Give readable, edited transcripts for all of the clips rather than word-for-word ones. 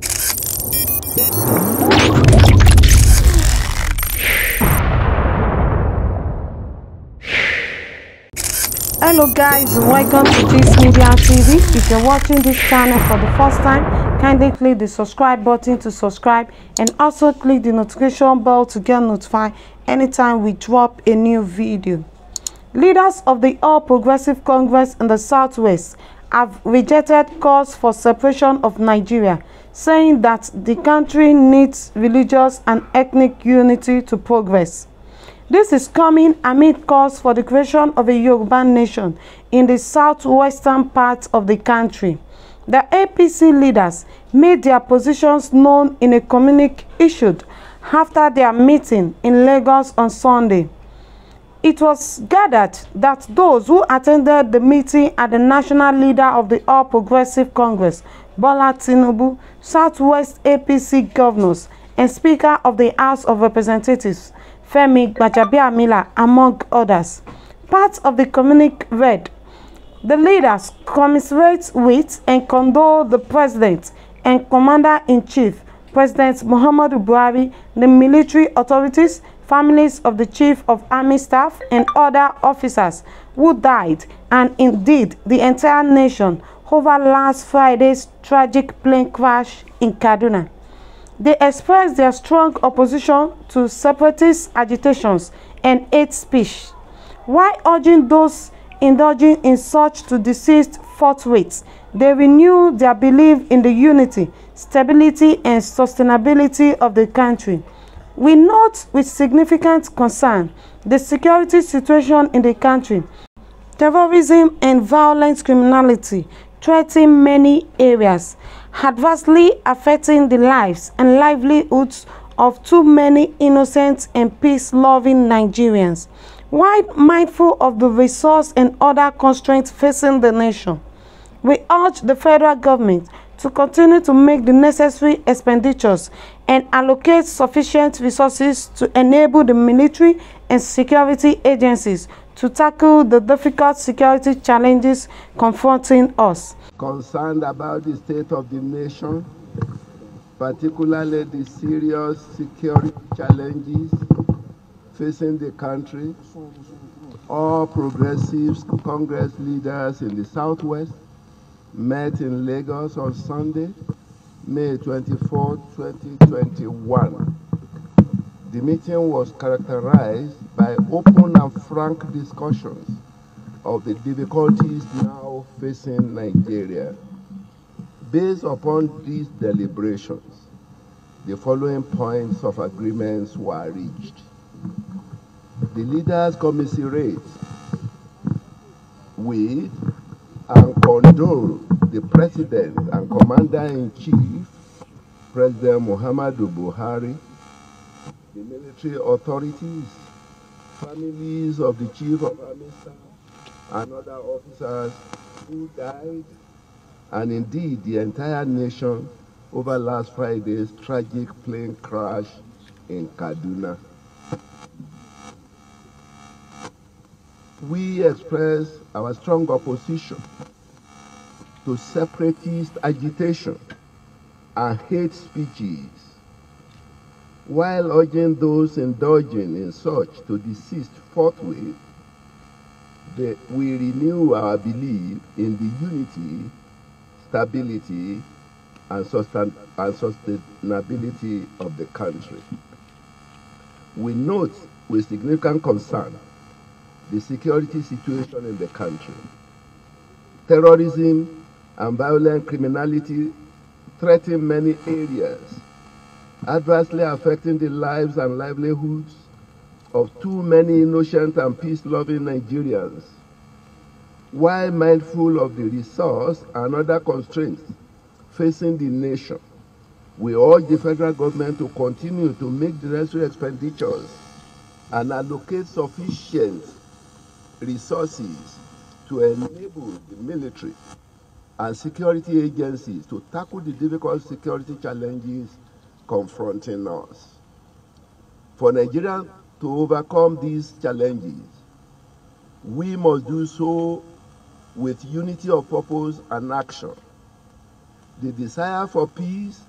Hello guys, welcome to Gist Media TV. If you're watching this channel for the first time, kindly click the subscribe button to subscribe and also click the notification bell to get notified anytime we drop a new video. Leaders of the All Progressive Congress in the Southwest have rejected calls for separation of Nigeria, saying that the country needs religious and ethnic unity to progress. This is coming amid calls for the creation of a Yoruba nation in the southwestern part of the country. The APC leaders made their positions known in a communique issued after their meeting in Lagos on Sunday. It was gathered that those who attended the meeting are the national leader of the All Progressive Congress, Bola Tinubu, Southwest APC governors, and Speaker of the House of Representatives, Femi Gbajabiamila, among others. Part of the communique read, "The leaders commiserate with and condole the President and Commander-in-Chief, President Muhammadu Buhari, the military authorities, families of the Chief of Army Staff and other officers who died, and indeed the entire nation over last Friday's tragic plane crash in Kaduna." They expressed their strong opposition to separatist agitations and hate speech, while urging those indulging in such to desist forthwith. They renewed their belief in the unity, stability, and sustainability of the country. We note with significant concern the security situation in the country. Terrorism and violent criminality threaten many areas, adversely affecting the lives and livelihoods of too many innocent and peace-loving Nigerians, while mindful of the resource and other constraints facing the nation. We urge the federal government to continue to make the necessary expenditures and allocate sufficient resources to enable the military and security agencies to tackle the difficult security challenges confronting us. Concerned about the state of the nation, particularly the serious security challenges facing the country, all progressives Congress leaders in the Southwest met in Lagos on Sunday, May 24, 2021. The meeting was characterized by open and frank discussions of the difficulties now facing Nigeria. Based upon these deliberations, the following points of agreements were reached. The leaders commiserate with and condole the President and Commander-in-Chief, President Muhammadu Buhari, the military authorities, families of the Chief of Army Staff and other officers who died, and indeed the entire nation over last Friday's tragic plane crash in Kaduna. We express our strong opposition to separatist agitation and hate speeches, while urging those indulging in such to desist forthwith. We renew our belief in the unity, stability, and sustainability of the country. We note with significant concern the security situation in the country. Terrorism and violent criminality threaten many areas, adversely affecting the lives and livelihoods of too many innocent and peace-loving Nigerians. While mindful of the resource and other constraints facing the nation, we urge the federal government to continue to make the necessary expenditures and allocate sufficient resources to enable the military and security agencies to tackle the difficult security challenges confronting us. For Nigeria to overcome these challenges, we must do so with unity of purpose and action. The desire for peace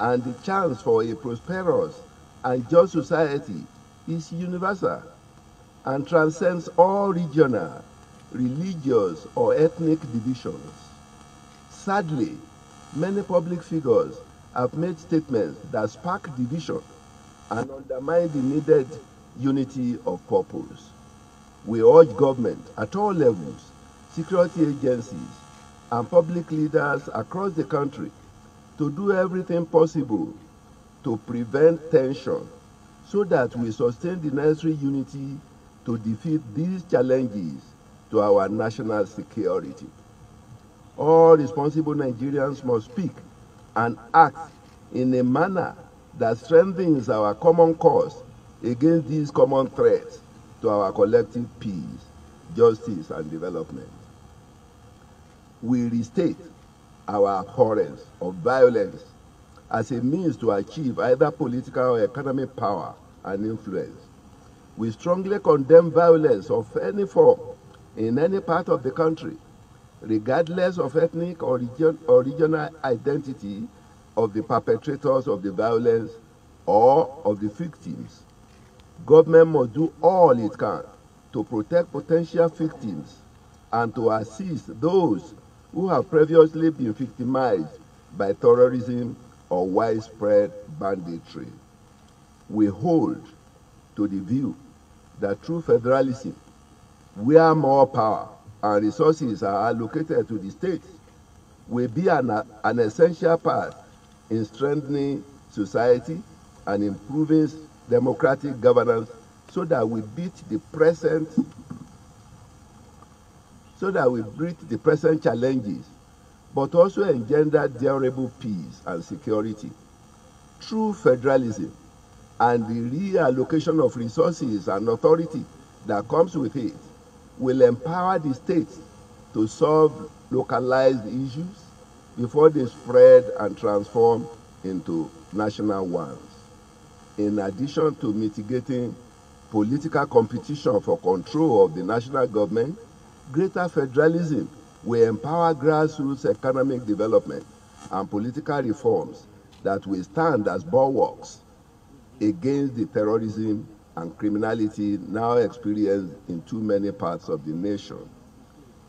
and the chance for a prosperous and just society is universal and transcends all regional, religious, or ethnic divisions. Sadly, many public figures have made statements that spark division and undermine the needed unity of purpose. We urge government at all levels, security agencies, and public leaders across the country to do everything possible to prevent tension so that we sustain the necessary unity to defeat these challenges to our national security. All responsible Nigerians must speak and act in a manner that strengthens our common cause against these common threats to our collective peace, justice, and development. We restate our abhorrence of violence as a means to achieve either political or economic power and influence. We strongly condemn violence of any form in any part of the country, regardless of ethnic or regional identity of the perpetrators of the violence or of the victims. Government must do all it can to protect potential victims and to assist those who have previously been victimized by terrorism or widespread banditry. We hold to the view that through federalism, where more power and resources are allocated to the states, will be an essential part in strengthening society and improving democratic governance so that we beat the present challenges, but also engender durable peace and security. Through federalism and the reallocation of resources and authority that comes with it will empower the states to solve localized issues before they spread and transform into national ones. In addition to mitigating political competition for control of the national government, greater federalism will empower grassroots economic development and political reforms that will stand as bulwarks against the terrorism and criminality now experienced in too many parts of the nation.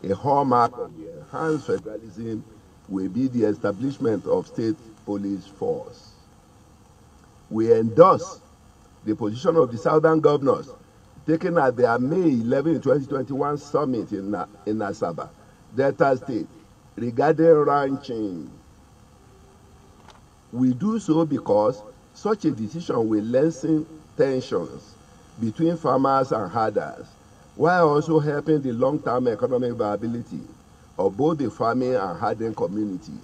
A hallmark of the enhanced federalism will be the establishment of state police force. We endorse the position of the Southern governors taken at their May 11, 2021 summit in Asaba, Delta State, regarding ranching. We do so because such a decision will lessen tensions between farmers and herders, while also helping the long-term economic viability of both the farming and herding communities.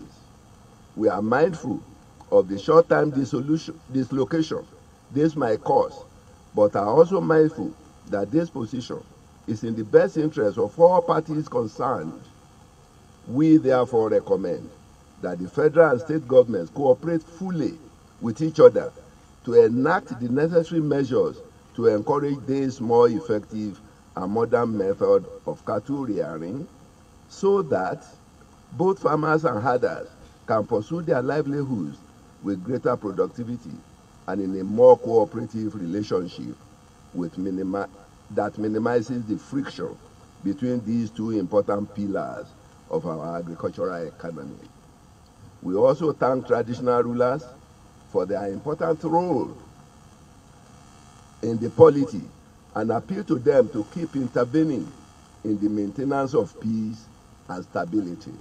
We are mindful of the short-term dislocation this might cause, but are also mindful that this position is in the best interest of all parties concerned. We therefore recommend that the federal and state governments cooperate fully with each other to enact the necessary measures to encourage this more effective and modern method of cattle rearing so that both farmers and herders can pursue their livelihoods with greater productivity and in a more cooperative relationship with that minimizes the friction between these two important pillars of our agricultural economy. We also thank traditional rulers for their important role in the polity and appeal to them to keep intervening in the maintenance of peace and stability.